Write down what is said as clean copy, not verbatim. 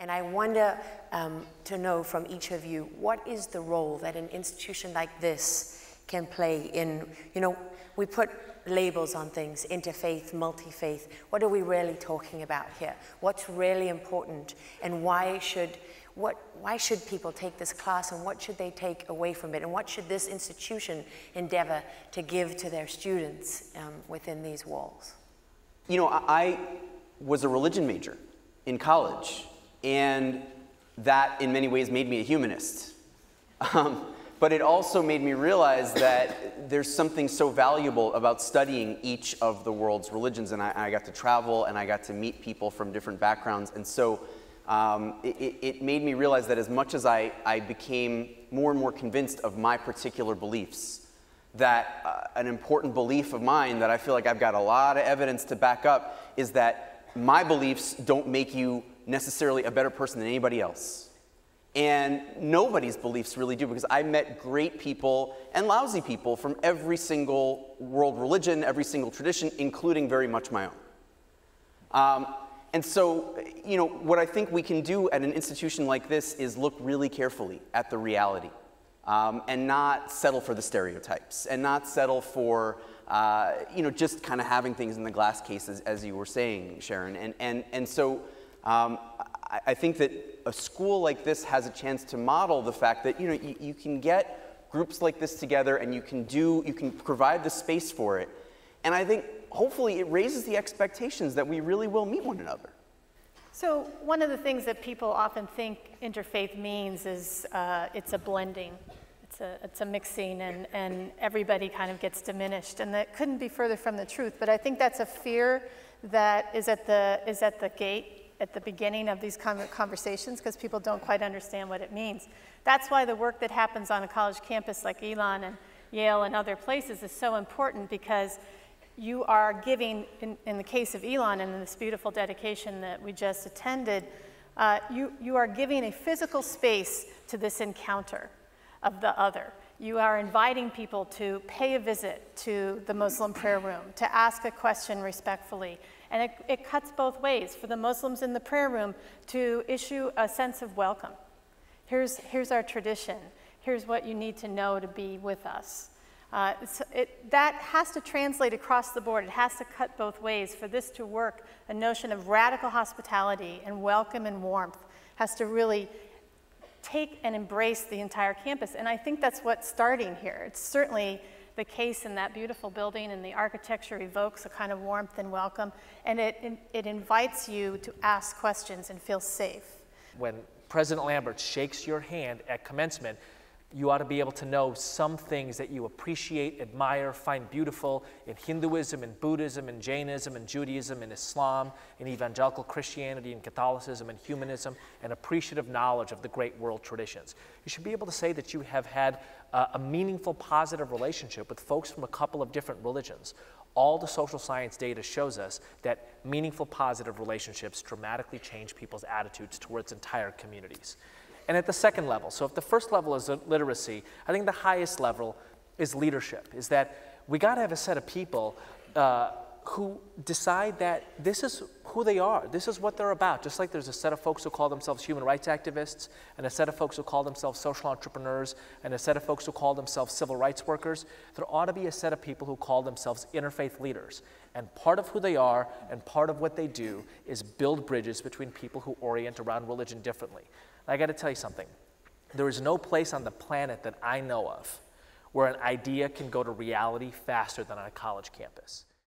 And I wonder to know from each of you, what is the role that an institution like this can play in, we put labels on things, interfaith, multi-faith. What are we really talking about here? What's really important, and why should people take this class, and what should they take away from it, and what should this institution endeavor to give to their students within these walls? I was a religion major in college, and that in many ways made me a humanist. But it also made me realize that there's something so valuable about studying each of the world's religions, and I got to travel and I got to meet people from different backgrounds, and so it made me realize that as much as I became more and more convinced of my particular beliefs, that an important belief of mine that I feel like I've got a lot of evidence to back up is that my beliefs don't make you necessarily a better person than anybody else. And nobody's beliefs really do, because I met great people and lousy people from every single world religion, every single tradition, including very much my own. And so, what I think we can do at an institution like this is look really carefully at the reality, and not settle for the stereotypes, and not settle for, just kind of having things in the glass cases, as you were saying, Sharon. And so I think that a school like this has a chance to model the fact that, you can get groups like this together, and you can provide the space for it. And I think hopefully it raises the expectations that we really will meet one another. So one of the things that people often think interfaith means is it's a blending. It's a mixing, and everybody kind of gets diminished. And that couldn't be further from the truth. But I think that's a fear that is at the gate at the beginning of these conversations, because people don't quite understand what it means. That's why the work that happens on a college campus like Elon and Yale and other places is so important, because you are giving, in the case of Elon and in this beautiful dedication that we just attended, you are giving a physical space to this encounter of the other. You are inviting people to pay a visit to the Muslim prayer room, to ask a question respectfully. And it cuts both ways. For the Muslims in the prayer room to issue a sense of welcome. Here's our tradition. Here's what you need to know to be with us. That has to translate across the board. It has to cut both ways. For this to work, a notion of radical hospitality and welcome and warmth has to really take and embrace the entire campus. And I think that's what's starting here. It's certainly the case in that beautiful building, and the architecture evokes a kind of warmth and welcome, and it invites you to ask questions and feel safe. When President Lambert shakes your hand at commencement, you ought to be able to know some things that you appreciate, admire, find beautiful in Hinduism and Buddhism and Jainism and Judaism and Islam and evangelical Christianity and Catholicism and humanism, and appreciative knowledge of the great world traditions. You should be able to say that you have had a meaningful, positive relationship with folks from a couple of different religions. All the social science data shows us that meaningful, positive relationships dramatically change people's attitudes towards entire communities. And at the second level, so if the first level is literacy, I think the highest level is leadership, is that we got to have a set of people who decide that this is who they are, this is what they're about. Just like there's a set of folks who call themselves human rights activists, and a set of folks who call themselves social entrepreneurs, and a set of folks who call themselves civil rights workers, there ought to be a set of people who call themselves interfaith leaders. And part of who they are and part of what they do is build bridges between people who orient around religion differently. I got to tell you something. There is no place on the planet that I know of where an idea can go to reality faster than on a college campus.